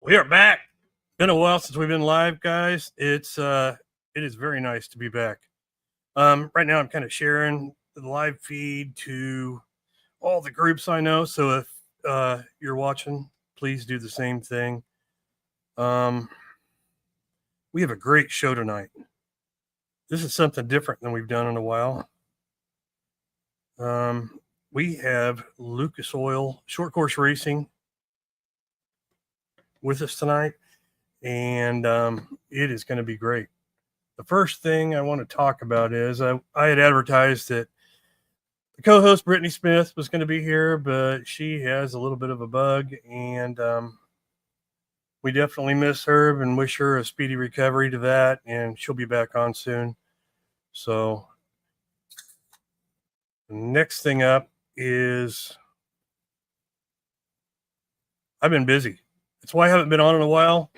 We are back. Been a while since we've been live, guys. It is very nice to be back. Right now I'm kind of sharing the live feed to all the groups I know. So if you're watching, please do the same thing. We have a great show tonight. This is something different than we've done in a while. We have Lucas Oil Short Course Racing with us tonight, and it is going to be great. The first thing I want to talk about is I had advertised that the co-host Brittany Smith was going to be here, but she has a little bit of a bug, and we definitely miss her and wish her a speedy recovery to that, and she'll be back on soon. So the next thing up is I've been busy. That's why I haven't been on in a while.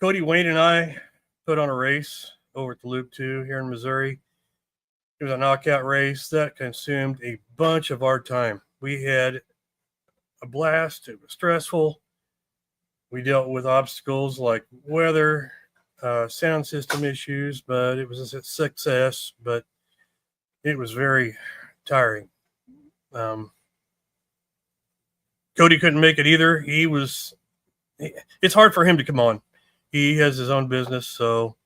Cody, Wayne, and I put on a race over at the Loop 2 here in Missouri. It was a knockout race that consumed a bunch of our time. We had a blast. It was stressful. We dealt with obstacles like weather, sound system issues, but it was a success, but it was very tiring. Cody couldn't make it either. It's hard for him to come on. He has his own business, so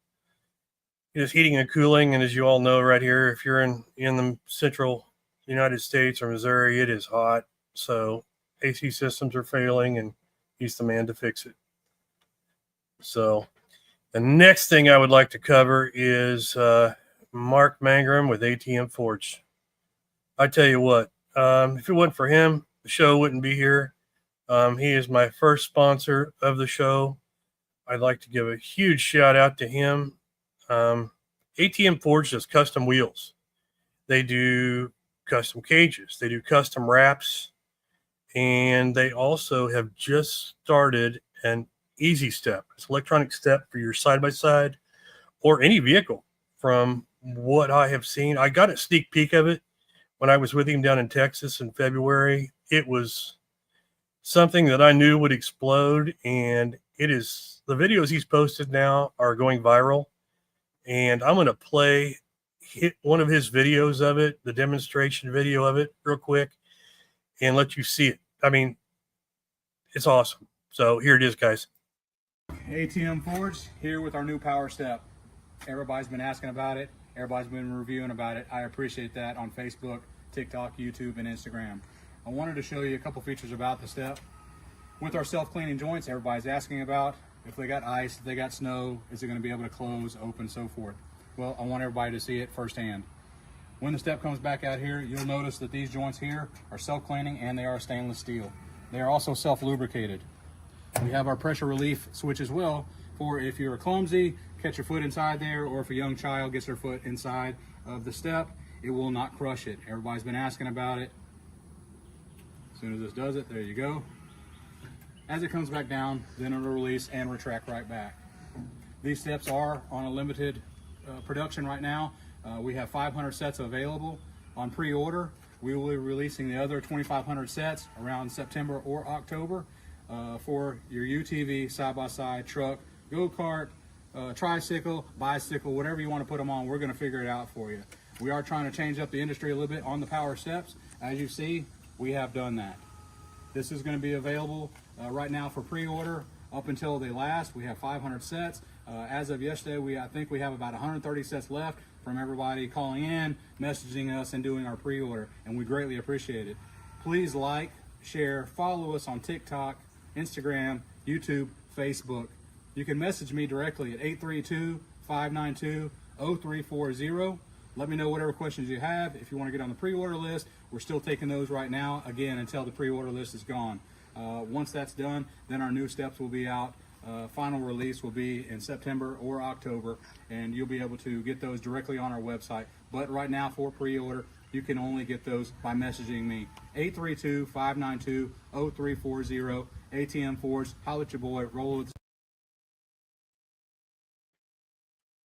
is heating and cooling. And as you all know right here, if you're in the central United States or Missouri, it is hot. So AC systems are failing, and he's the man to fix it. So the next thing I would like to cover is Mark Mangrum with ATM Forge. I tell you what, if it wasn't for him, the show wouldn't be here. He is my first sponsor of the show. I'd like to give a huge shout out to him. ATM Forge does custom wheels. They do custom cages. They do custom wraps. And they also have just started an easy step. It's an electronic step for your side-by-side or any vehicle. From what I have seen, I got a sneak peek of it when I was with him down in Texas in February. It was something that I knew would explode, and it is. The videos he's posted now are going viral, and I'm going to hit one of his videos of it, the demonstration video of it, real quick, and let you see it. I mean, it's awesome. So here it is, guys. ATM Forge here with our new power step. Everybody's been asking about it. Everybody's been reviewing about it. I appreciate that on Facebook, TikTok, YouTube, and Instagram. I wanted to show you a couple features about the step. With our self-cleaning joints, everybody's asking about if they got ice, if they got snow, is it going to be able to close, open, so forth. Well, I want everybody to see it firsthand. When the step comes back out here, you'll notice that these joints here are self-cleaning and they are stainless steel. They are also self-lubricated. We have our pressure relief switch as well for if you're clumsy, catch your foot inside there, or if a young child gets their foot inside of the step, it will not crush it. Everybody's been asking about it. As soon as this does it, there you go. As it comes back down, then it'll release and retract right back. These steps are on a limited production right now. We have 500 sets available on pre-order. We will be releasing the other 2,500 sets around September or October for your UTV, side-by-side, truck, go-kart, tricycle, bicycle, whatever you want to put them on, we're going to figure it out for you. We are trying to change up the industry a little bit on the power steps. As you see, we have done that. This is going to be available right now for pre-order up until they last. We have 500 sets. As of yesterday, I think we have about 130 sets left from everybody calling in, messaging us, and doing our pre-order, and we greatly appreciate it. Please like, share, follow us on TikTok, Instagram, YouTube, Facebook. You can message me directly at 832-592-0340. Let me know whatever questions you have. If you want to get on the pre-order list, we're still taking those right now, again, until the pre-order list is gone. Once that's done, then our new steps will be out. Final release will be in September or October, and you'll be able to get those directly on our website. But right now, for pre-order, you can only get those by messaging me. 832-592-0340, ATM Forge. Holla at your boy. Roll with.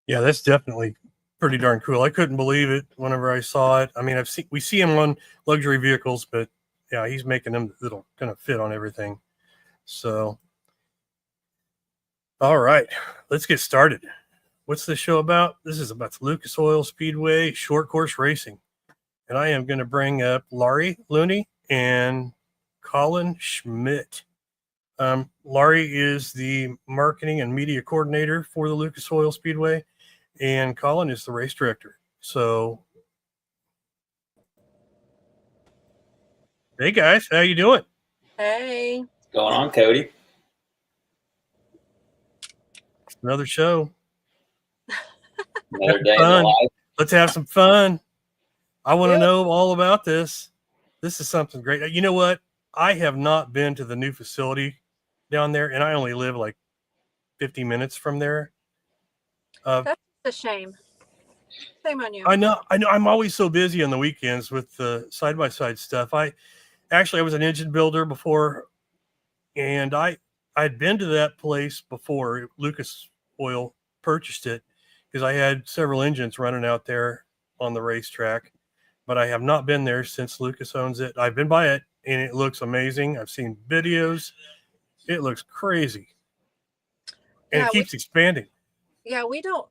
Yeah, that's definitely pretty darn cool. I couldn't believe it whenever I saw it. I mean, we see him on luxury vehicles, but yeah, he's making them that'll kind of fit on everything. So All right, let's get started. What's this show about? This is about the Lucas Oil Speedway short course racing. And I am going to bring up Laurie Looney and Colin Schmidt. Laurie is the marketing and media coordinator for the Lucas Oil Speedway, and Colin is the race director. So, hey guys, how you doing? Hey. What's going on, Cody? Another show. Another day in the life. Let's have some fun. I want to Yeah. know all about this. This is something great. You know what? I have not been to the new facility down there, and I only live like 50 minutes from there. That's a shame. Shame on you. I know. I'm always so busy on the weekends with the side-by-side stuff. I was an engine builder before, and I'd been to that place before Lucas Oil purchased it because I had several engines running out there on the racetrack, but I have not been there since Lucas owns it. I've been by it, and it looks amazing. I've seen videos. It looks crazy, and it keeps expanding. Yeah,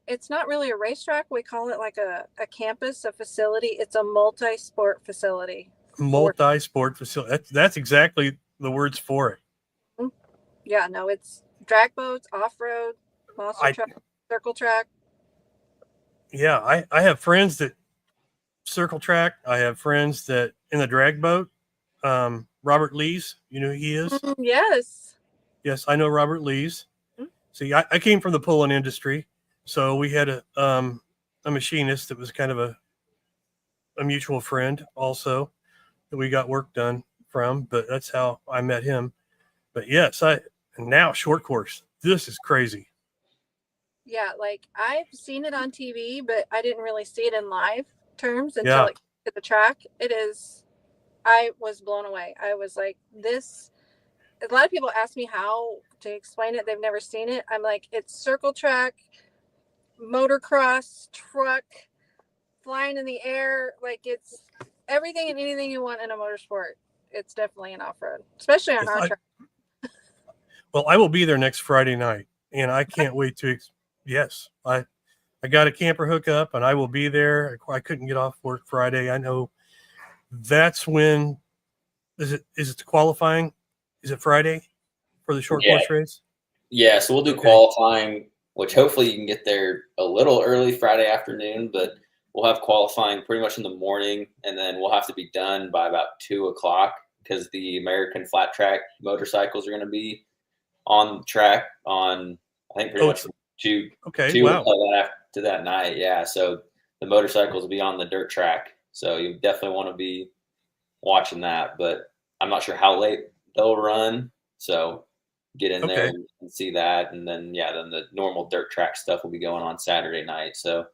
it's not really a racetrack. We call it like a campus, a facility. It's a multi-sport facility. Multi-sport facility. That's exactly the words for it. Yeah, no, it's drag boats, off-road, monster truck, circle track. Yeah, I have friends that circle track. I have friends that in the drag boat. Robert Lees, you know who he is? Yes. Yes, I know Robert Lees. See, I came from the pulling industry, so we had a machinist that was kind of a mutual friend also that we got work done from, but that's how I met him. But yes, and now short course. This is crazy. Yeah, like I've seen it on TV, but I didn't really see it in live terms until it hit the track. I was blown away. I was like, this. A lot of people ask me how to explain it. They've never seen it. I'm like, it's circle track, motocross, truck, flying in the air. Like it's everything and anything you want in a motorsport. It's definitely an off-road, especially on our track. Well, I will be there next Friday night, and I can't wait to. Yes, I got a camper hookup, and I will be there. I couldn't get off work Friday. I know that's when. Is it the qualifying? Is it Friday for the short course race? Yeah, so we'll do qualifying, which hopefully you can get there a little early Friday afternoon, but we'll have qualifying pretty much in the morning, and then we'll have to be done by about 2:00 because the American flat track motorcycles are going to be on the track on, I think, pretty much 2 to that night. Yeah, so the motorcycles will be on the dirt track, so you definitely want to be watching that, but I'm not sure how late they'll run, so get in there and see that, and then then the normal dirt track stuff will be going on Saturday night. So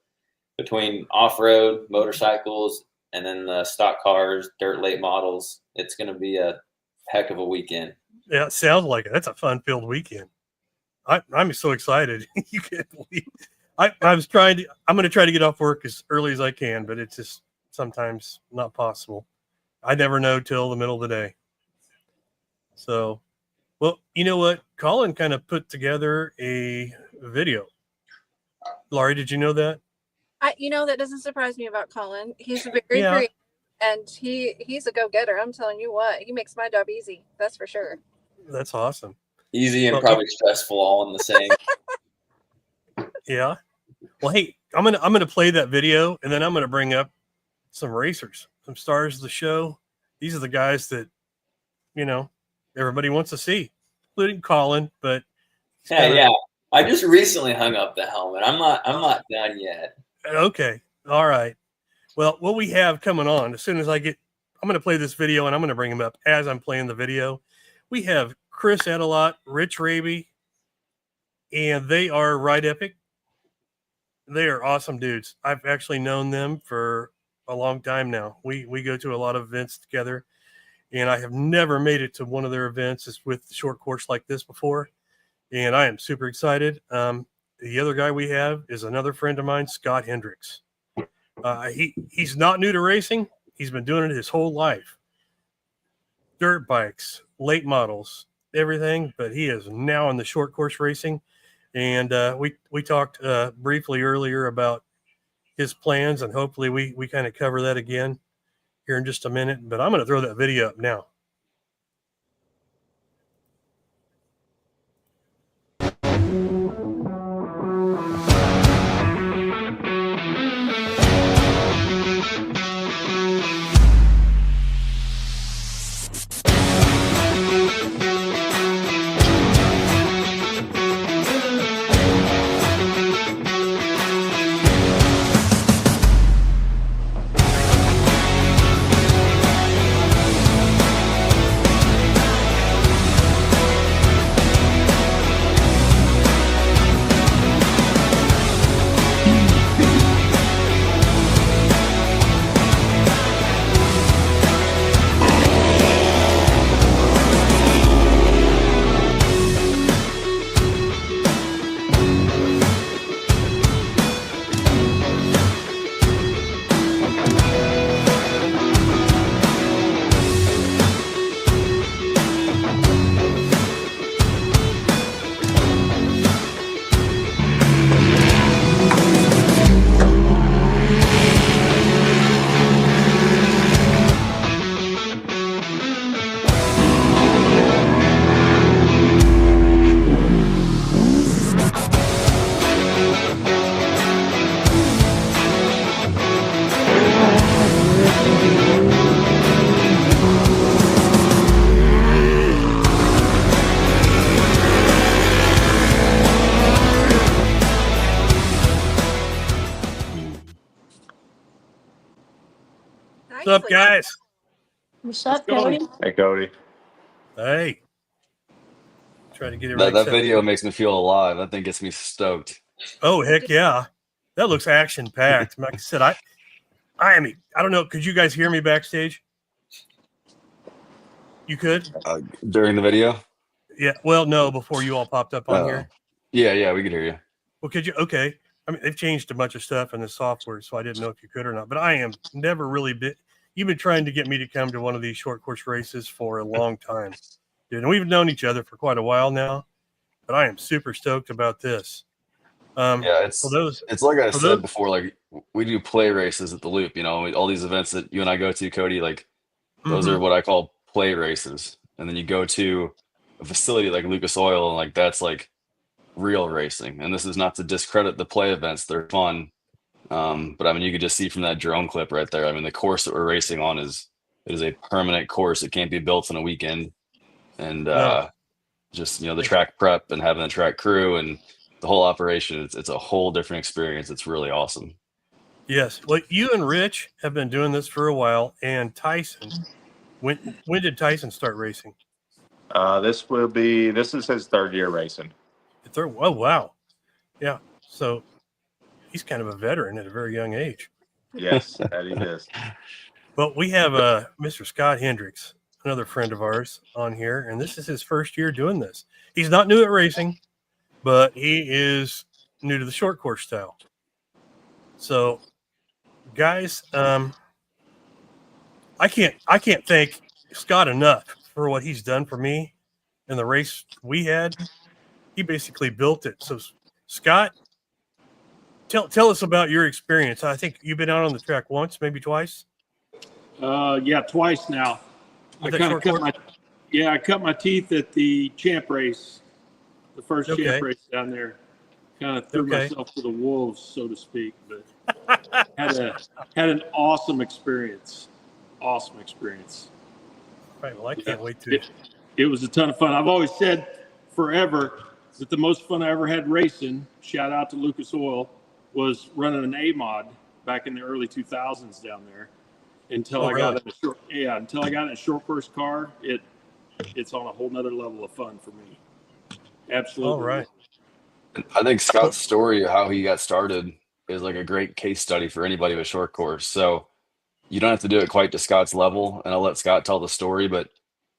between off-road motorcycles and then the stock cars, dirt late models, it's going to be a heck of a weekend. Yeah, it sounds like it. That's a fun-filled weekend. I'm so excited. You can't believe. I'm going to try to get off work as early as I can, but it's just sometimes not possible. I never know till the middle of the day. So, well, you know what? Colin kind of put together a video. Laurie, did you know that? That doesn't surprise me about Colin. He's very creative, and he's a go-getter. I'm telling you what, he makes my job easy. That's for sure. That's awesome. Easy and probably stressful all in the same. Yeah. Well, hey, I'm gonna play that video, and then I'm gonna bring up some racers, some stars of the show. These are the guys that everybody wants to see, including Colin. But yeah, I just recently hung up the helmet. I'm not done yet. Okay, all right. Well, what we have coming on, as soon as I'm going to play this video, and I'm going to bring him up as I'm playing the video. We have Chris Adelot, Rich Raby, and they are Ride Epic. They are awesome dudes. I've actually known them for a long time now. We go to a lot of events together, and I have never made it to one of their events with the short course like this before, and I am super excited. The other guy we have is another friend of mine, Scott Hendricks. He's not new to racing. He's been doing it his whole life. Dirt bikes, late models, everything, but he is now in the short course racing. And we talked briefly earlier about his plans, and hopefully we kind of cover that again here in just a minute. But I'm going to throw that video up now. What's up, guys? What's up, Cody? Hey, Cody. Hey. Try to get it That right. video makes me feel alive. That thing gets me stoked. Oh, heck yeah. That looks action packed. Like I said, I don't know. Could you guys hear me backstage? You could? During the video? Yeah. Well, no, before you all popped up on here. Yeah, we could hear you. Well, could you? Okay. I mean, they've changed a bunch of stuff in the software, so I didn't know if you could or not. But I am never really you've been trying to get me to come to one of these short course races for a long time, dude. And we've known each other for quite a while now. But I am super stoked about this. It's like I said before. Like we do play races at the Loop. You know, all these events that you and I go to, Cody. Like those are what I call play races. And then you go to a facility like Lucas Oil, and like that's like real racing. And this is not to discredit the play events; they're fun. But I mean, you could just see from that drone clip right there. I mean, the course that we're racing on is a permanent course. It can't be built in a weekend. And just the track prep and having the track crew and the whole operation, it's a whole different experience. It's really awesome. Yes. Well, you and Rich have been doing this for a while, and Tyson. When did Tyson start racing? This is his third year racing. Oh, wow. Yeah. So he's kind of a veteran at a very young age. Yes, that he is. Well, we have Mr. Scott Hendricks, another friend of ours, on here, and this is his first year doing this. He's not new at racing, but he is new to the short course style. So, guys, I can't thank Scott enough for what he's done for me in the race we had. He basically built it. So, Scott, tell us about your experience. I think you've been out on the track once, maybe twice. Yeah, twice now. I cut my teeth at the champ race, the first champ race down there. Kind of threw myself to the wolves, so to speak, but had an awesome experience. Awesome experience. Right. Well, I can't wait to. It was a ton of fun. I've always said forever that the most fun I ever had racing, shout out to Lucas Oil, was running an A-mod back in the early 2000s down there. Until I got in a short course car, it's on a whole nother level of fun for me. Absolutely. All right. I think Scott's story of how he got started is like a great case study for anybody with short course. So you don't have to do it quite to Scott's level, and I'll let Scott tell the story. But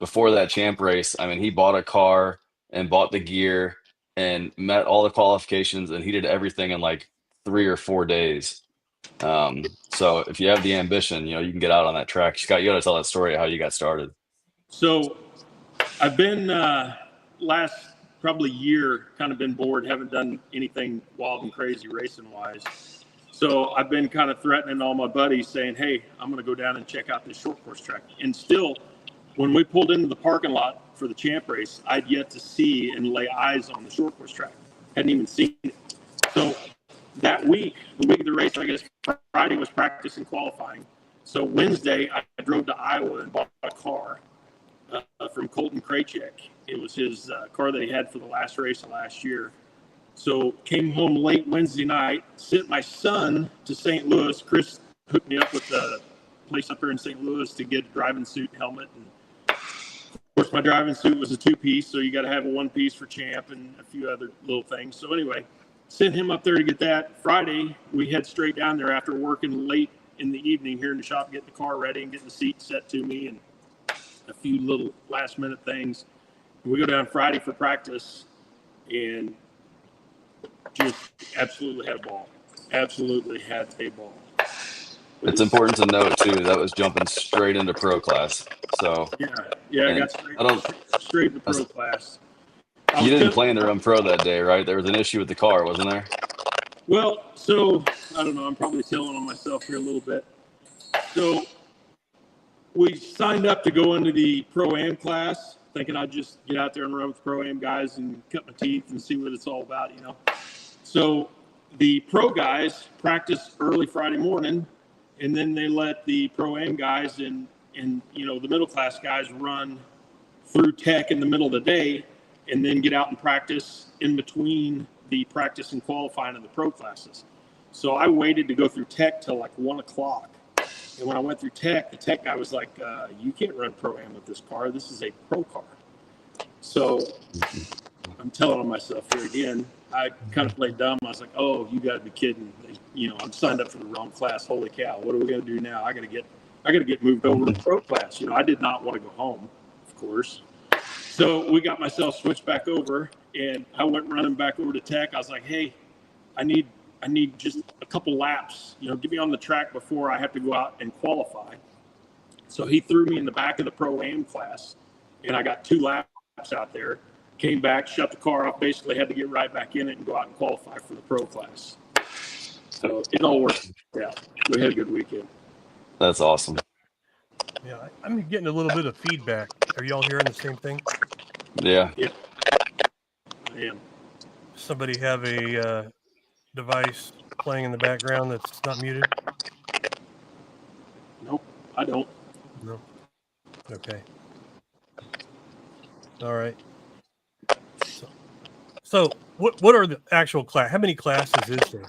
before that champ race, I mean, he bought a car and bought the gear and met all the qualifications, and he did everything in like 3 or 4 days. So if you have the ambition, you can get out on that track. Scott, you got to tell that story of how you got started. So I've been probably year, kind of been bored, haven't done anything wild and crazy racing wise. So I've been kind of threatening all my buddies saying, hey, I'm going to go down and check out this short course track. And still, when we pulled into the parking lot for the champ race, I'd yet to see and lay eyes on the short course track. Hadn't even seen it. So that week, the week of the race, I guess Friday was practice and qualifying. So Wednesday, I drove to Iowa and bought a car from Colton Krajcek. It was his car that he had for the last race of last year. So came home late Wednesday night, sent my son to St. Louis. Chris hooked me up with a place up here in St. Louis to get a driving suit, helmet, and of course my driving suit was a 2-piece, so you got to have a 1-piece for champ and a few other little things. So anyway, sent him up there to get that. Friday, we head straight down there after working late in the evening here in the shop, getting the car ready and getting the seat set to me and a few little last minute things. We go down Friday for practice and just absolutely had a ball. Absolutely had a ball. It's important to note too that was jumping straight into pro class. So yeah, I got straight into pro class. You didn't plan to run pro that day, right? There was an issue with the car, wasn't there? Well, so I don't know. I'm probably telling on myself here a little bit. So we signed up to go into the Pro-Am class, thinking I'd just get out there and run with Pro-Am guys and cut my teeth and see what it's all about, you know. So the pro guys practice early Friday morning, and then they let the Pro-Am guys and you know the middle class guys run through tech in the middle of the day, and then get out and practice in between the practice and qualifying of the pro classes. So I waited to go through tech till like 1 o'clock. And when I went through tech, the tech guy was like, you can't run Pro-Am with this car. This is a pro car. So I'm telling on myself here again, I kind of played dumb. I was like, oh, you got to be kidding. You know, I'm signed up for the wrong class. Holy cow. What are we going to do now? I got to get moved over to pro class. You know, I did not want to go home, of course. So we got myself switched back over, and I went running back over to tech. I was like, hey, I need just a couple laps, you know, get me on the track before I have to go out and qualify. So he threw me in the back of the Pro-Am class, and I got 2 laps out there, came back, shut the car off, basically had to get right back in it and go out and qualify for the pro class. So it all worked out. We had a good weekend. That's awesome. Yeah, I'm getting a little bit of feedback. Are y'all hearing the same thing? Yeah. I am. Somebody have a device playing in the background that's not muted? Nope, I don't. No. Okay. All right. So what are the actual class? How many classes is there?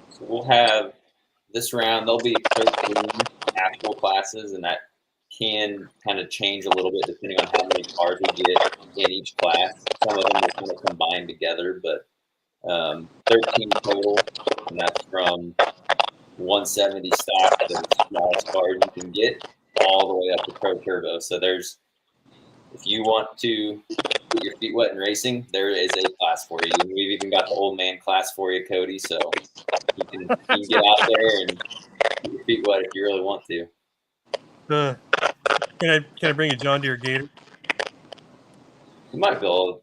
So we'll have this round. There'll be 13 actual classes, and that can kind of change a little bit depending on how many cars we get in each class. Some of them will kind of combine together, but 13 total, and that's from 170 stock to the smallest cars you can get all the way up to Pro Turbo. So there's, if you want to get your feet wet in racing, there is a class for you. We've even got the old man class for you, Cody, so you can get out there and get your feet wet if you really want to. Can I bring a John Deere Gator? You might be able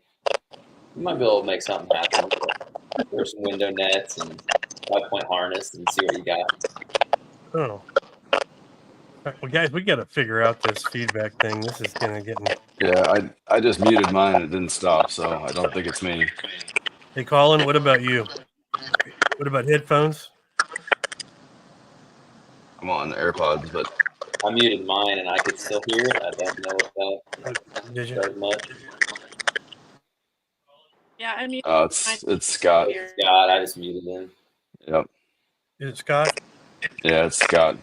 to make something happen. There's some window nets and 5-point harness and see what you got. Oh. Well, guys, we got to figure out this feedback thing. This is going to get me. Yeah, I just muted mine and it didn't stop, so I don't think it's me. Hey, Colin, what about you? What about headphones? I'm on AirPods, but I muted mine and I could still hear it. I don't know if that does much. Yeah, I mean, it's Scott. Scott, I just muted him. Yep. Is it Scott? Yeah, it's Scott.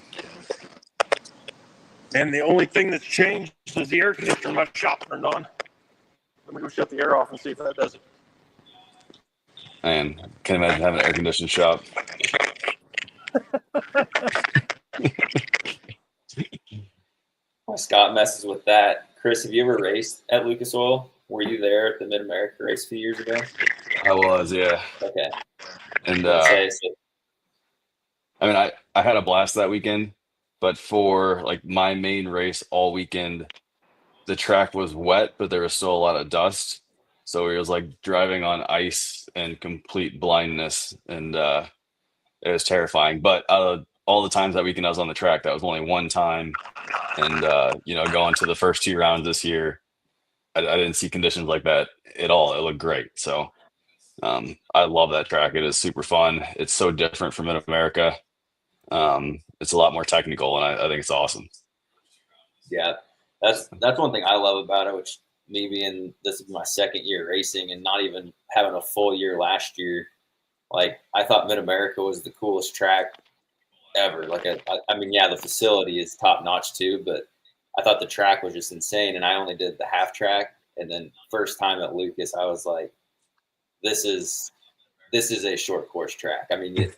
And the only thing that's changed is the air conditioner in my shop turned on. Let me go shut the air off and see if that does it. Man, can't imagine having an air conditioned shop. Well, Scott messes with that. Chris, have you ever raced at Lucas Oil? Were you there at the Mid-America race a few years ago? I was, yeah. Okay. And I mean, I had a blast that weekend, but for like my main race all weekend, the track was wet, but there was still a lot of dust. So it was like driving on ice and complete blindness, and it was terrifying. But out of all the times that weekend I was on the track, that was only one time. And going to the first 2 rounds this year, I didn't see conditions like that at all. It looked great. So I love that track. It is super fun. It's so different from Mid-America. It's a lot more technical, and I think it's awesome. Yeah, that's one thing I love about it, which me being this is my second year racing and not even having a full year last year. Like, I thought Mid-America was the coolest track ever. Like, I mean, yeah, the facility is top notch too, but I thought the track was just insane. And I only did the half track, and then first time at Lucas, I was like, this is a short course track. I mean,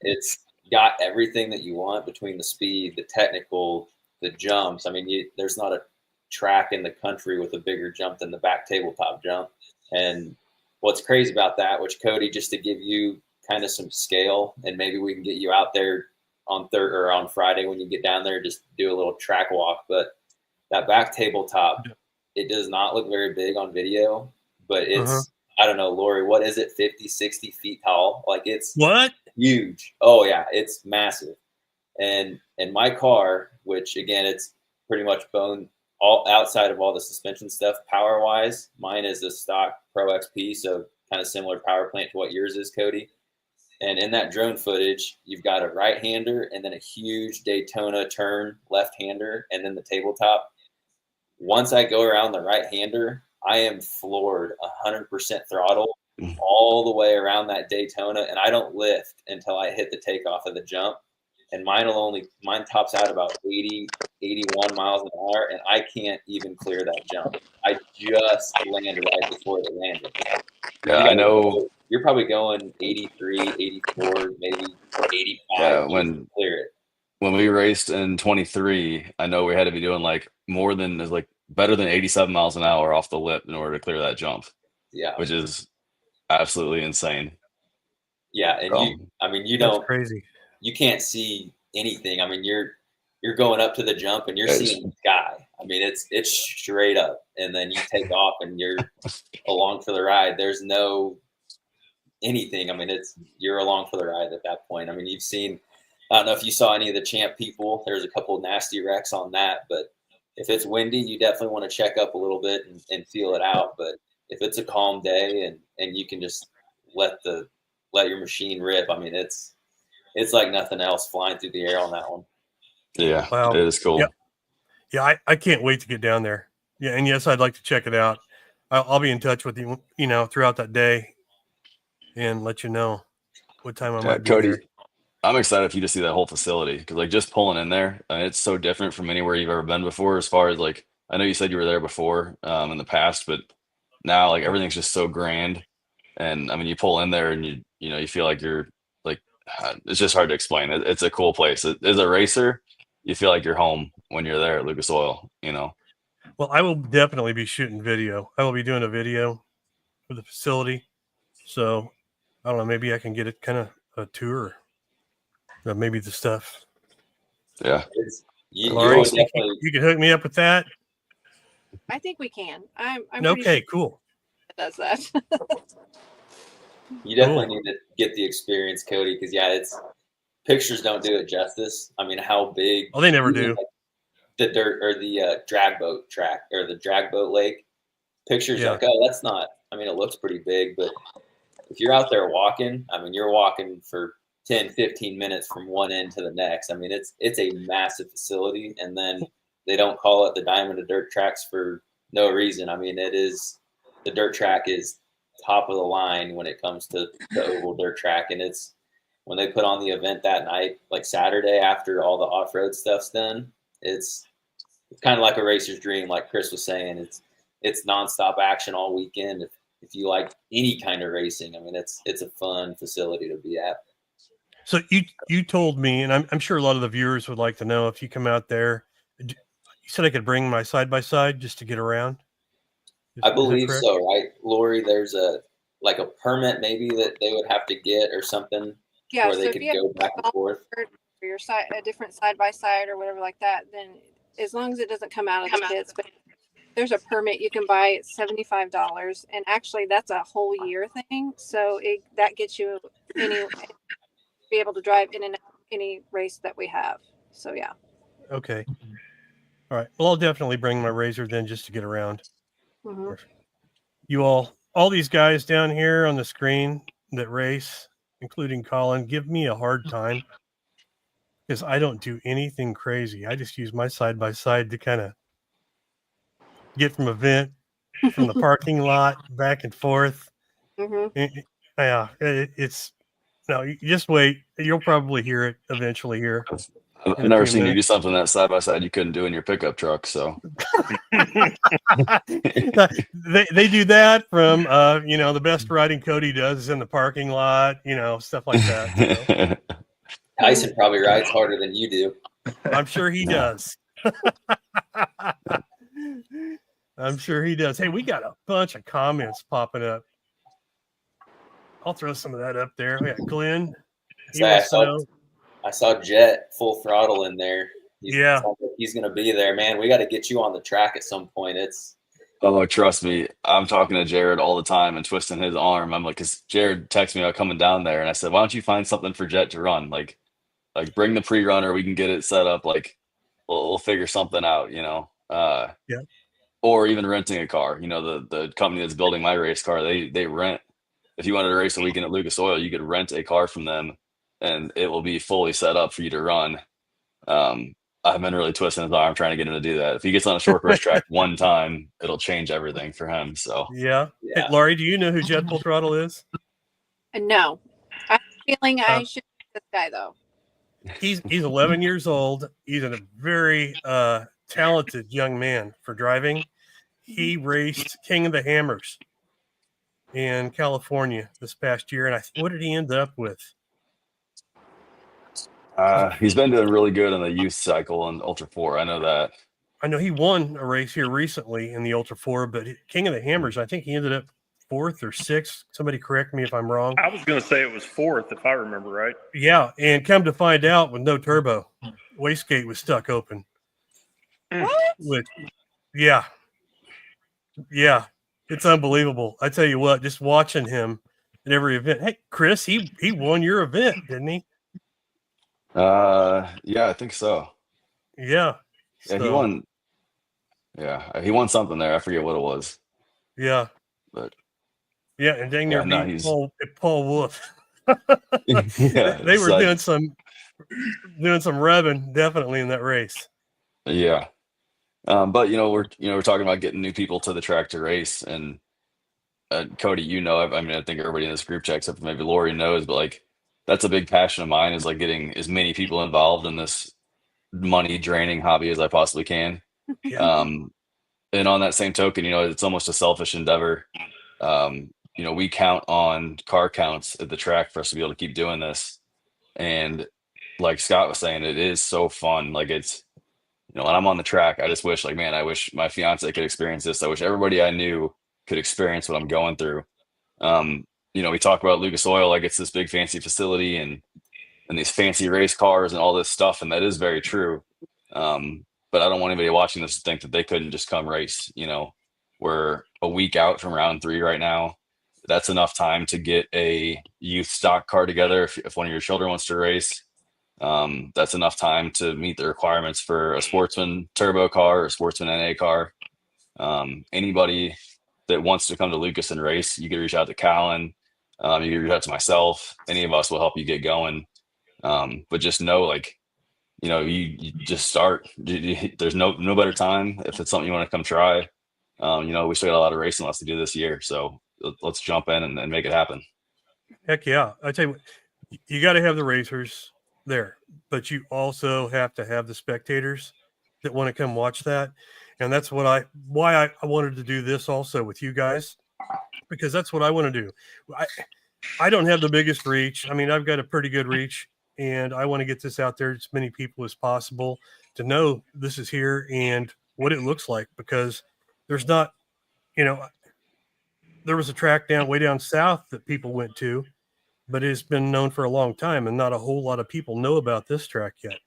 it's got everything that you want between the speed, the technical, the jumps. I mean, there's not a track in the country with a bigger jump than the back tabletop jump. And what's crazy about that, which Cody, just to give you kind of some scale, and maybe we can get you out there on Friday when you get down there, just do a little track walk. But that back tabletop, it does not look very big on video, but it's, I don't know, Lori, what is it? 50, 60 feet tall. Like, it's huge. Oh yeah. It's massive. And my car, which again, it's pretty much bone all outside of all the suspension stuff, power wise, mine is a stock Pro XP. So kind of similar power plant to what yours is, Cody. And in that drone footage, you've got a right-hander and then a huge Daytona turn left-hander, and then the tabletop. Once I go around the right-hander, I am floored 100% throttle all the way around that Daytona, and I don't lift until I hit the takeoff of the jump. And mine tops out about 80, 81 miles an hour, and I can't even clear that jump. I just landed right before it landed. Yeah, I know. You're probably going 83, 84, maybe 85. Yeah, to clear it. When we raced in 23, I know we had to be doing like better than 87 miles an hour off the lip in order to clear that jump. Yeah, which is absolutely insane. Yeah, and you don't. Crazy. You can't see anything. I mean, you're going up to the jump and you're seeing the sky. I mean, it's straight up, and then you take off and you're along for the ride. There's no anything. I mean, you're along for the ride at that point. I mean, you've seen. I don't know if you saw any of the Champ people. There's a couple of nasty wrecks on that, but if it's windy, you definitely want to check up a little bit and feel it out. But if it's a calm day and you can just let your machine rip, I mean, it's like nothing else flying through the air on that one. Yeah, wow. It is cool. Yeah, I can't wait to get down there. Yeah, and yes, I'd like to check it out. I'll be in touch with you, throughout that day, and let you know what time I might be Cody, there. I'm excited for you to see that whole facility, because like just pulling in there, it's so different from anywhere you've ever been before. As far as like, I know you said you were there before in the past, but now like everything's just so grand. And I mean, you pull in there and you feel like you're like, it's just hard to explain. It's a cool place. As a racer, you feel like you're home when you're there at Lucas Oil, Well, I will definitely be shooting video. I will be doing a video for the facility. So I don't know, maybe I can get it kind of a tour. Maybe the stuff. Yeah. Laurie, you can hook me up with that. I think we can. I'm okay, cool. It does that. You definitely need to get the experience, Cody, because it's pictures don't do it justice. I mean, how big? Oh, they never do. Like the dirt or the drag boat track or the drag boat lake. Pictures like, oh, that's not. I mean, it looks pretty big, but if you're out there walking, I mean, you're walking for 10, 15 minutes from one end to the next. I mean, it's a massive facility, and then they don't call it the Diamond of Dirt Tracks for no reason. I mean, the dirt track is top of the line when it comes to the oval dirt track, and it's when they put on the event that night, like Saturday after all the off-road stuff's done, it's kind of like a racer's dream, like Chris was saying. It's nonstop action all weekend. If you like any kind of racing, I mean, it's a fun facility to be at. So you told me, and I'm sure a lot of the viewers would like to know, if you come out there, you said I could bring my side-by-side just to get around? I believe so, right, Lori? There's a permit maybe that they would have to get or something where they could go back and forth. For your side, a different side-by-side or whatever like that, then as long as it doesn't come out of the pits, but there's a permit you can buy at $75, and actually that's a whole year thing. So that gets you be able to drive in and out any race that we have. So yeah. Okay. All right. Well, I'll definitely bring my razor then just to get around. Mm-hmm. You all these guys down here on the screen that race, including Colin, give me a hard time because I don't do anything crazy. I just use my side by side to kind of get from event, from the parking lot back and forth. Mm-hmm. Yeah, it's no. You just wait. You'll probably hear it eventually here. I've never seen you do something that side by side you couldn't do in your pickup truck. So they do that from the best riding Cody does is in the parking lot, stuff like that. So. Tyson probably rides harder than you do. I'm sure he does. I'm sure he does. Hey, we got a bunch of comments popping up. I'll throw some of that up there. We got Glenn. I saw Jet full throttle in there. He's going to be there, man. We got to get you on the track at some point. Oh, trust me. I'm talking to Jared all the time and twisting his arm. I'm like, because Jared texted me about coming down there, and I said, why don't you find something for Jet to run? Like bring the pre-runner. We can get it set up. Like, we'll figure something out, Or even renting a car. The company that's building my race car, they rent. If you wanted to race a weekend at Lucas Oil, you could rent a car from them, and it will be fully set up for you to run. I've been really twisting his arm trying to get him to do that. If he gets on a short course track one time, it'll change everything for him. So yeah. Hey, Laurie, do you know who Jet Full Throttle is? No, I'm feeling I should be this guy though. He's 11 years old. He's a very talented young man for driving. He raced King of the Hammers in California this past year, and what did he end up with? He's been doing really good on the youth cycle and Ultra 4. I know that. I know he won a race here recently in the Ultra 4, but King of the Hammers, I think he ended up 4th or 6th. Somebody correct me if I'm wrong. I was going to say it was 4th, if I remember right. Yeah, and come to find out, with no turbo, wastegate was stuck open. What? Yeah, it's unbelievable. I tell you what, just watching him at every event. Hey, Chris, he won your event, didn't he? Yeah, I think so. Yeah. Yeah, he won. Yeah, he won something there. I forget what it was. Yeah. But yeah, and dang near beat Paul Wolf. Yeah, they were doing some revving definitely in that race. Yeah. But we're talking about getting new people to the track to race, and Cody, I think everybody in this group chat except for maybe Lori knows, but like that's a big passion of mine is like getting as many people involved in this money draining hobby as I possibly can. Yeah. And on that same token, it's almost a selfish endeavor. We count on car counts at the track for us to be able to keep doing this. And like Scott was saying, it is so fun. Like it's, when I'm on the track, I just wish I wish my fiance could experience this. I wish everybody I knew could experience what I'm going through. We talk about Lucas Oil like it's this big fancy facility and these fancy race cars and all this stuff, and that is very true. But I don't want anybody watching this to think that they couldn't just come race. We're a week out from round 3 right now. That's enough time to get a youth stock car together if one of your children wants to race. That's enough time to meet the requirements for a Sportsman turbo car or a Sportsman NA car. Anybody that wants to come to Lucas and race, you can reach out to Colin. You can reach out to myself. Any of us will help you get going. But just know, you just start. There's no better time if it's something you want to come try. We still got a lot of racing left to do this year, so let's jump in and make it happen. Heck yeah! I tell you what, you got to have the racers there, but you also have to have the spectators that want to come watch that, and that's why I wanted to do this also with you guys, because that's what I want to do. I don't have the biggest reach. I mean, I've got a pretty good reach, and I want to get this out there to as many people as possible to know this is here and what it looks like, because there's not, there was a track way down south that people went to, but it's been known for a long time, and not a whole lot of people know about this track yet.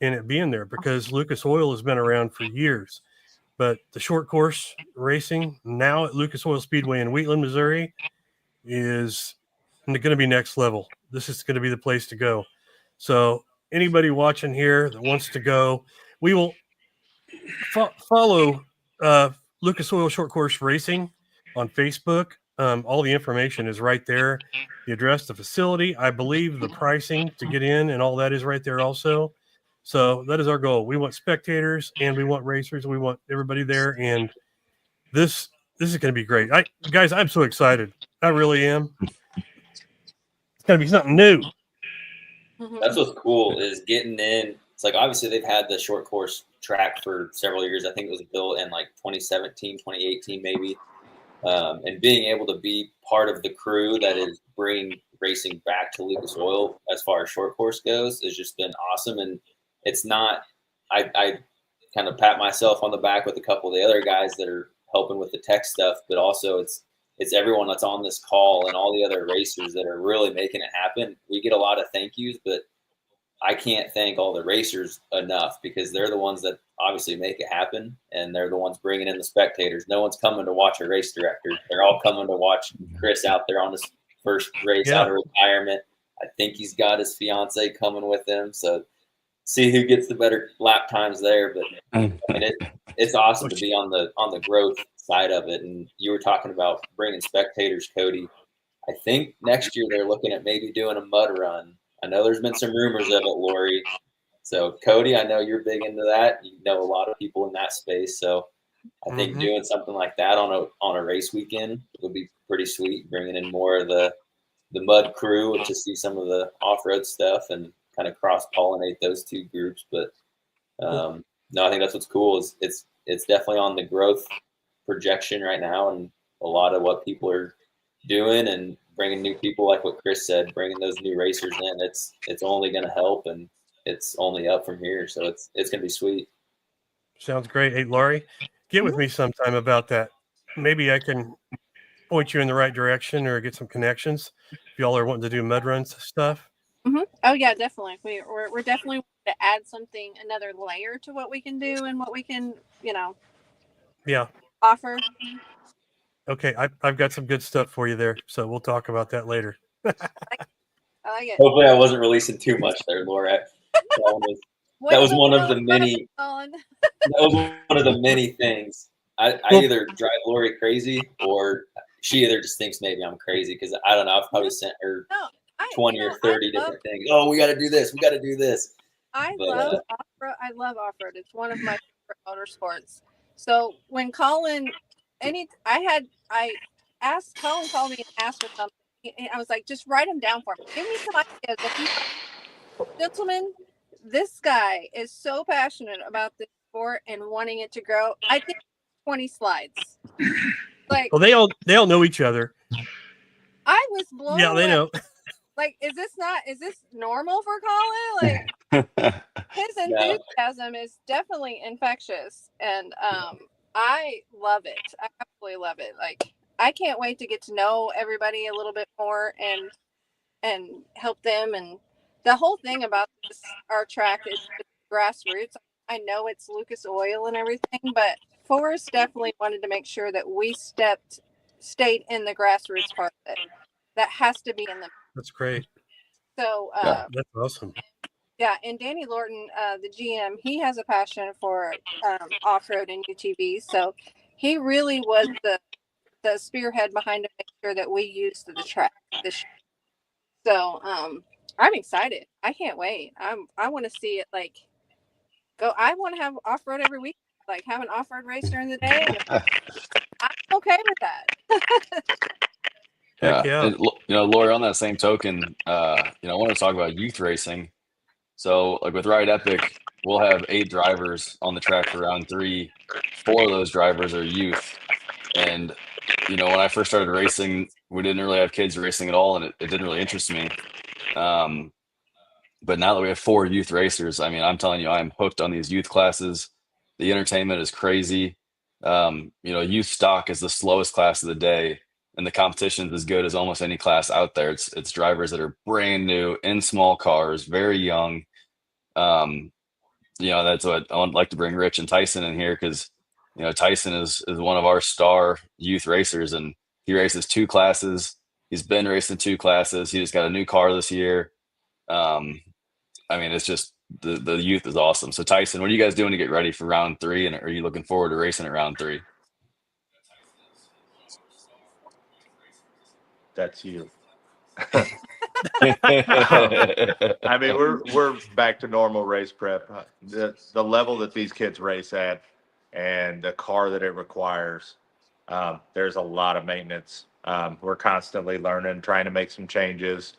And it being there because Lucas Oil has been around for years. but the short course racing now at Lucas Oil Speedway in Wheatland, Missouri is going to be next level. This is going to be the place to go. So anybody watching here that wants to go, we will follow Lucas Oil Short Course Racing on Facebook. All the information is right there. The address, the facility, I believe the pricing to get in and all that is right there also. So that is our goal. We want spectators and we want racers. We want everybody there. And this is going to be great. Guys, I'm so excited. I really am. It's going to be something new. That's what's cool is getting in. It's like, obviously they've had the short course track for several years. I think it was built in like 2017, 2018, maybe. And being able to be part of the crew that is bringing racing back to Lucas Oil as far as short course goes has just been awesome. And it's not, I kind of pat myself on the back with a couple of the other guys that are helping with the tech stuff, but also it's everyone that's on this call and all the other racers that are really making it happen. We get a lot of thank yous, but I can't thank all the racers enough because they're the ones that obviously make it happen, and they're the ones bringing in the spectators. No one's coming to watch a race director. They're all coming to watch Chris out there on his first race out of retirement. I think he's got his fiance coming with him, so see who gets the better lap times there. But it's awesome to be on the growth side of it. And you were talking about bringing spectators, Cody. I think next year they're looking at maybe doing a mud run. I know there's been some rumors of it, Lori. So, Cody, I know you're big into that. You know a lot of people in that space. So, I think doing something like that on a race weekend would be pretty sweet, bringing in more of the mud crew to see some of the off-road stuff and kind of cross-pollinate those two groups. But, no, I think that's what's cool is it's definitely on the growth projection right now, and a lot of what people are doing and bringing new people, like what Chris said, bringing those new racers in, it's only going to help, and it's only up from here. So it's going to be sweet. Sounds great. Hey, Laurie, get with me sometime about that. Maybe I can point you in the right direction or get some connections if y'all are wanting to do mud runs stuff. Oh yeah, definitely. We're definitely to add something, another layer to what we can do and what we can, offer. Okay, I've got some good stuff for you there, so we'll talk about that later. I like it. Hopefully, I wasn't releasing too much there, Laura. That was one of the many. That was one of the many things. I either drive Lori crazy, or she either just thinks maybe I'm crazy because I don't know. I've probably sent her 20 or 30 different things. Oh, we got to do this. We got to do this. I love off-road. I love off-road. It's one of my favorite motorsports. So when Colin. I asked Colin called me and asked for something. I was like, just write them down for me. Give me some ideas. Gentlemen, this guy is so passionate about this sport and wanting it to grow. I think 20 slides. Like, well, they all know each other. I was blown away. Yeah, they know. Like, is this normal for Colin? Like, his enthusiasm is definitely infectious, and I love it. I absolutely love it. Like, I can't wait to get to know everybody a little bit more and help them. And the whole thing about our track is grassroots. I know it's Lucas Oil and everything, but Forrest definitely wanted to make sure that we stayed in the grassroots part of it. That has to be in the. That's great. So that's awesome. Yeah, and Danny Lorton, the GM, he has a passion for off-road and UTVs, so he really was the spearhead behind to make sure that we used the track this year. So I'm excited. I can't wait. I want to see it go. I want to have off-road every week, like have an off-road race during the day. I'm okay with that. Yeah. And, Lori, on that same token, I want to talk about youth racing. So, like with Ride Epic, we'll have 8 drivers on the track for round 3. 4 of those drivers are youth. And, when I first started racing, we didn't really have kids racing at all, and it didn't really interest me. But now that we have 4 youth racers, I mean, I'm telling you, I'm hooked on these youth classes. The entertainment is crazy. Youth stock is the slowest class of the day, and the competition is as good as almost any class out there. It's drivers that are brand new in small cars, very young. That's what I would like to bring Rich and Tyson in here, because Tyson is one of our star youth racers, and he races 2 classes. He's been racing 2 classes. He just got a new car this year. It's just the youth is awesome. So Tyson, what are you guys doing to get ready for round 3? And are you looking forward to racing at round 3? That's you. We're back to normal race prep. The level that these kids race at and the car that it requires, there's a lot of maintenance. We're constantly learning, trying to make some changes.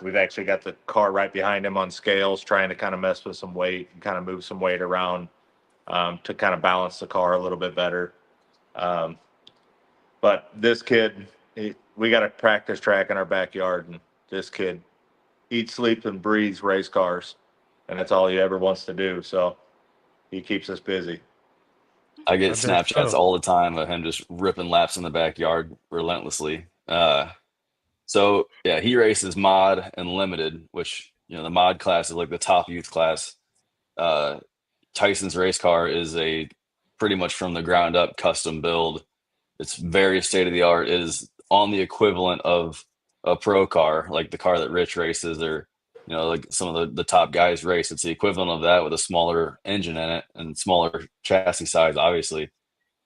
We've actually got the car right behind him on scales, trying to kind of mess with some weight and kind of move some weight around to kind of balance the car a little bit better. But this kid, we got a practice track in our backyard, and this kid eats, sleeps, and breathes race cars, and that's all he ever wants to do. So he keeps us busy. I get Snapchats all the time of him just ripping laps in the backyard relentlessly. So yeah, he races mod and limited, which, the mod class is like the top youth class. Tyson's race car is a pretty much from the ground up custom build. It's very state of the art. It is on the equivalent of a pro car, like the car that Rich races, or like some of the top guys race. It's the equivalent of that with a smaller engine in it and smaller chassis size, obviously.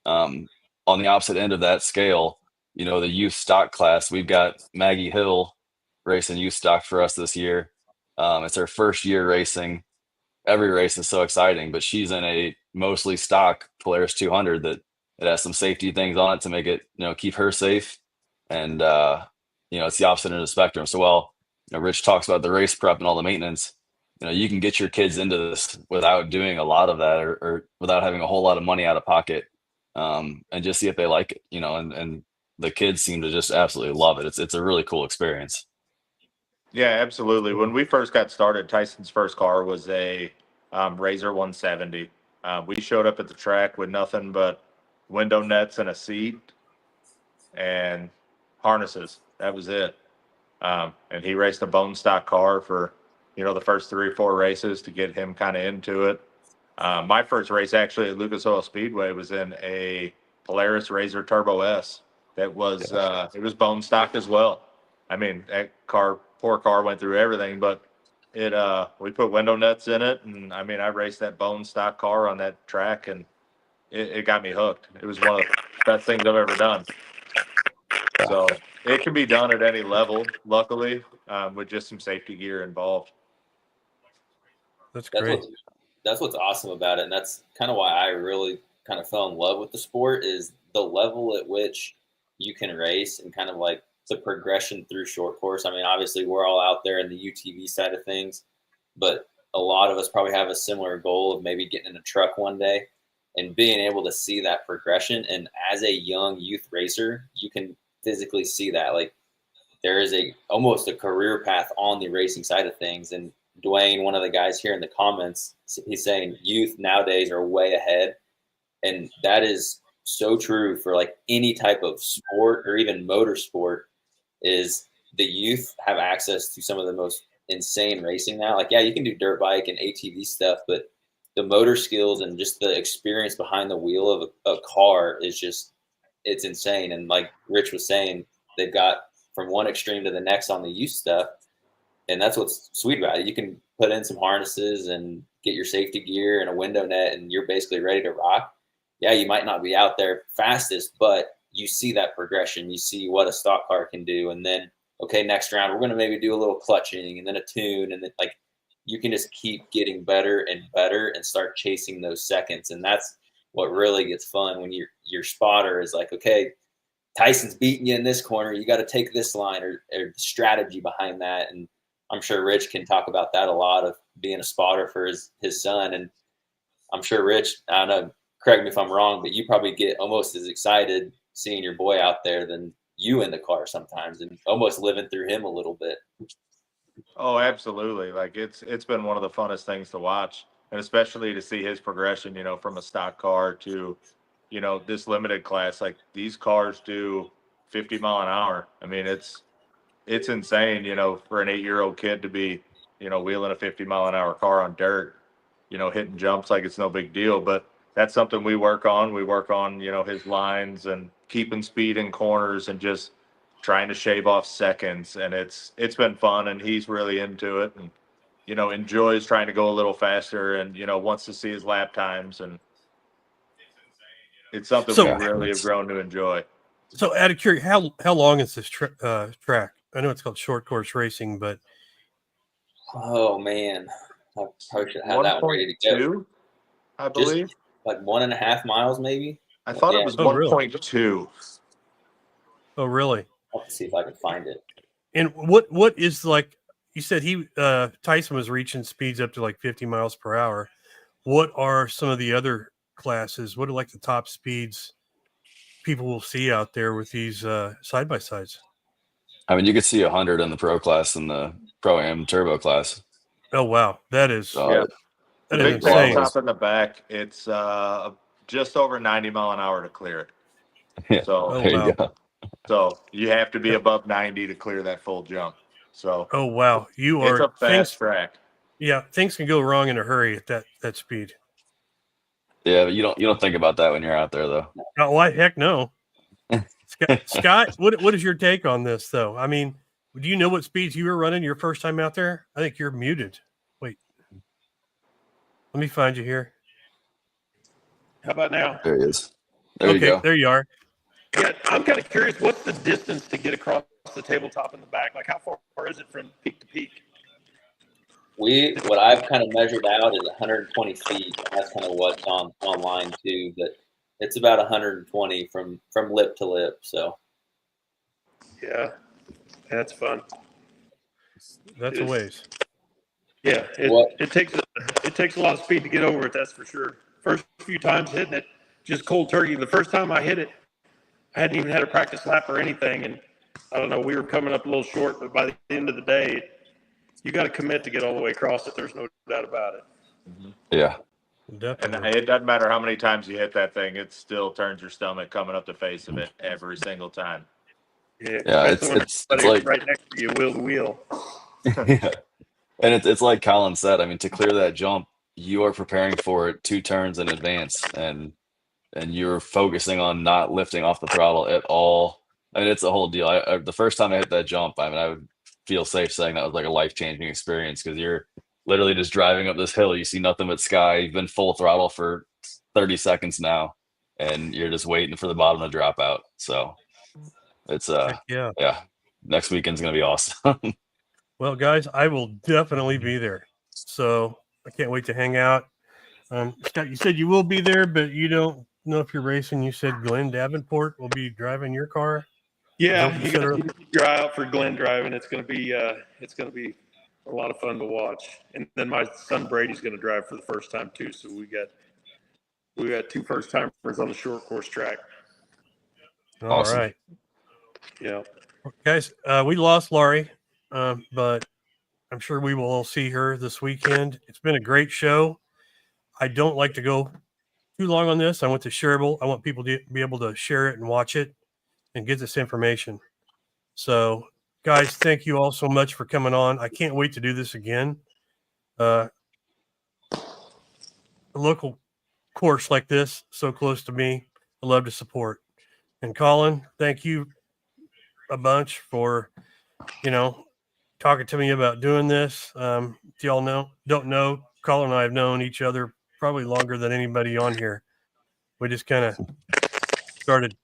On the opposite end of that scale, the youth stock class, we've got Maggie Hill racing youth stock for us this year. It's her first year racing. Every race is so exciting, but she's in a mostly stock Polaris 200 that it has some safety things on it to make it, keep her safe. And, it's the opposite end of the spectrum. So while, Rich talks about the race prep and all the maintenance, you can get your kids into this without doing a lot of that or without having a whole lot of money out of pocket, and just see if they like it, and the kids seem to just absolutely love it. It's a really cool experience. Yeah, absolutely. When we first got started, Tyson's first car was a Razor 170. We showed up at the track with nothing but window nets and a seat and harnesses. That was it. And he raced a bone stock car for, the first 3 or 4 races to get him kind of into it. My first race actually at Lucas Oil Speedway was in a Polaris Razor Turbo S. That was it was bone stock as well. That poor car went through everything, but we put window nuts in it, and I raced that bone stock car on that track, and it got me hooked. It was one of the best things I've ever done. So it can be done at any level, luckily, with just some safety gear involved. That's great. That's what's awesome about it, and that's kind of why I really kind of fell in love with the sport, is the level at which you can race and kind of like the progression through short course. Obviously we're all out there in the UTV side of things, but a lot of us probably have a similar goal of maybe getting in a truck one day and being able to see that progression. And as a young youth racer, you can physically see that. Like, there is almost a career path on the racing side of things. And Dwayne, one of the guys here in the comments, he's saying youth nowadays are way ahead. And that is so true for like any type of sport or even motorsport. Is the youth have access to some of the most insane racing now. Like, yeah, you can do dirt bike and ATV stuff, but the motor skills and just the experience behind the wheel of a car is just, it's insane. And like Rich was saying, they've got from one extreme to the next on the youth stuff. And that's what's sweet about it. You can put in some harnesses and get your safety gear and a window net, and you're basically ready to rock. Yeah, you might not be out there fastest, but you see that progression. You see what a stock car can do. And then, okay, next round, we're going to maybe do a little clutching and then a tune. And then, like, you can just keep getting better and better and start chasing those seconds. And that's what really gets fun when your spotter is like, okay, Tyson's beating you in this corner. You got to take this line or strategy behind that. And I'm sure Rich can talk about that a lot, of being a spotter for his son. And I'm sure Rich, I don't know, correct me if I'm wrong, but you probably get almost as excited seeing your boy out there than you in the car sometimes, and almost living through him a little bit. Oh, absolutely. Like, it's been one of the funnest things to watch, and especially to see his progression, from a stock car to, this limited class. Like, these cars do 50 mile an hour. It's insane, for an 8-year-old kid to be, wheeling a 50 mile an hour car on dirt, hitting jumps like it's no big deal. But that's something we work on. We work on, his lines and keeping speed in corners and just trying to shave off seconds. And it's been fun, and he's really into it and, enjoys trying to go a little faster and, wants to see his lap times. And it's something we really have grown to enjoy. So out of curiosity, how long is this track? I know it's called short course racing, but. Oh man, I probably should have that one ready to go. I believe. Just like 1.5 miles, maybe. I thought it was 1.2. Oh, really? I'll have to see if I can find it. And what is, like you said, Tyson was reaching speeds up to like 50 miles per hour. What are some of the other classes? What are like the top speeds people will see out there with these side by sides? I mean, you could see 100 in the pro class and the pro am turbo class. Oh wow, that is the big insane. Top in the back, it's just over 90 mile an hour to clear it. Yeah. So there you go. So you have to be above 90 to clear that full jump. So oh wow, it's a fast track. Yeah, things can go wrong in a hurry at that speed. Yeah, but you don't think about that when you're out there, though. Oh, why? Heck no. Scott, what is your take on this, though? I mean, do you know what speeds you were running your first time out there? I think you're muted. Wait, let me find you here. How about now? There he is. There you go. There you are. Yeah, I'm kind of curious. What's the distance to get across the tabletop in the back? Like, how far is it from peak to peak? What I've kind of measured out is 120 feet. That's kind of what's online too, but it's about 120 from lip to lip. So yeah, that's fun. That's a ways. Yeah, it takes a lot of speed to get over it. That's for sure. First few times hitting it, just cold turkey. The first time I hit it, I hadn't even had a practice lap or anything, and I don't know, we were coming up a little short, but by the end of the day, you got to commit to get all the way across it. There's no doubt about it. Mm-hmm. Yeah. Definitely. And it doesn't matter how many times you hit that thing, it still turns your stomach coming up the face of it every single time. Yeah, it's like right next to you, wheel to wheel. Yeah. And it's like Colin said, I mean, to clear that jump, you are preparing for it 2 turns in advance, and you're focusing on not lifting off the throttle at all. I mean, it's a whole deal. The first time I hit that jump, I mean, I would feel safe saying that was like a life-changing experience, because you're literally just driving up this hill. You see nothing but sky. You've been full throttle for 30 seconds now, and you're just waiting for the bottom to drop out. So it's yeah. Next weekend's gonna be awesome. Well, guys, I will definitely be there. So I can't wait to hang out. Scott, you said you will be there, but you don't know if you're racing. You said Glenn Davenport will be driving your car. Yeah, you got to keep your eye out for Glenn driving. It's going to be a lot of fun to watch. And then my son Brady's going to drive for the first time too. So we got 2 first timers on the short course track. Awesome. All right. Yeah. Guys, we lost Laurie, but I'm sure we will all see her this weekend. It's been a great show. I don't like to go too long on this. I want to shareable. I want people to be able to share it and watch it and get this information. So, guys, thank you all so much for coming on. I can't wait to do this again. A local course like this, so close to me, I love to support. And Colin, thank you a bunch for, talking to me about doing this. Do y'all don't know, Colin and I have known each other probably longer than anybody on here. We just kind of started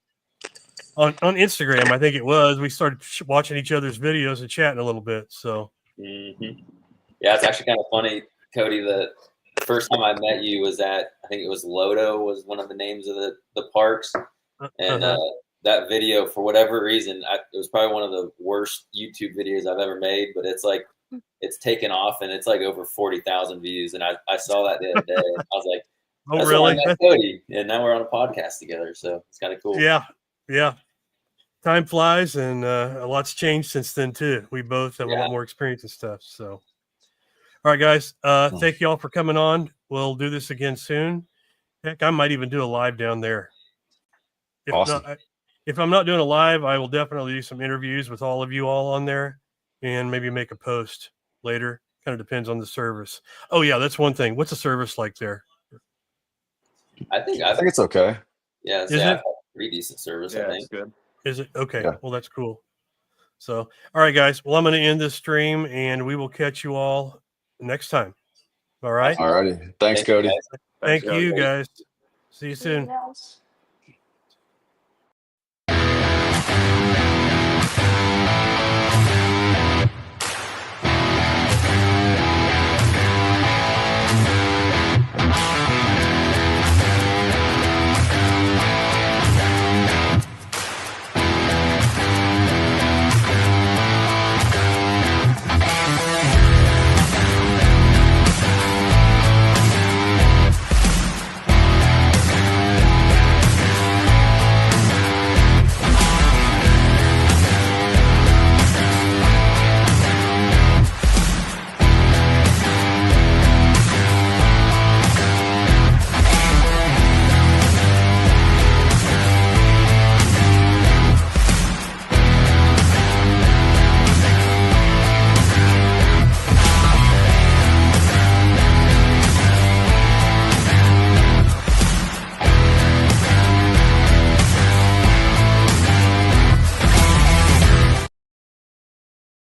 on Instagram. I think it was, we started watching each other's videos and chatting a little bit. So, yeah, it's actually kind of funny, Cody. The first time I met you was at, I think it was Lodo was one of the names of the parks. And that video, for whatever reason, it was probably one of the worst YouTube videos I've ever made, but it's taken off and it's like over 40,000 views. And I saw that the other day and I was like, oh, really? Cody. And now we're on a podcast together. So it's kind of cool. Yeah. Yeah. Time flies, and a lot's changed since then too. We both have a lot more experience and stuff. So, all right, guys, thank you all for coming on. We'll do this again soon. Heck, I might even do a live down there. If I'm not doing a live, I will definitely do some interviews with all of you all on there, and maybe make a post later. Kind of depends on the service. Oh yeah, that's one thing. What's the service like there? I think it's okay. Yeah, Is it? Pretty decent service. Yeah, I think it's good. Is it okay? Yeah. Well, that's cool. So, all right, guys. Well, I'm going to end this stream, and we will catch you all next time. All right. All righty. Thanks, Cody. Guys. Thank Thanks, you, Cody. guys. See you soon. Yes.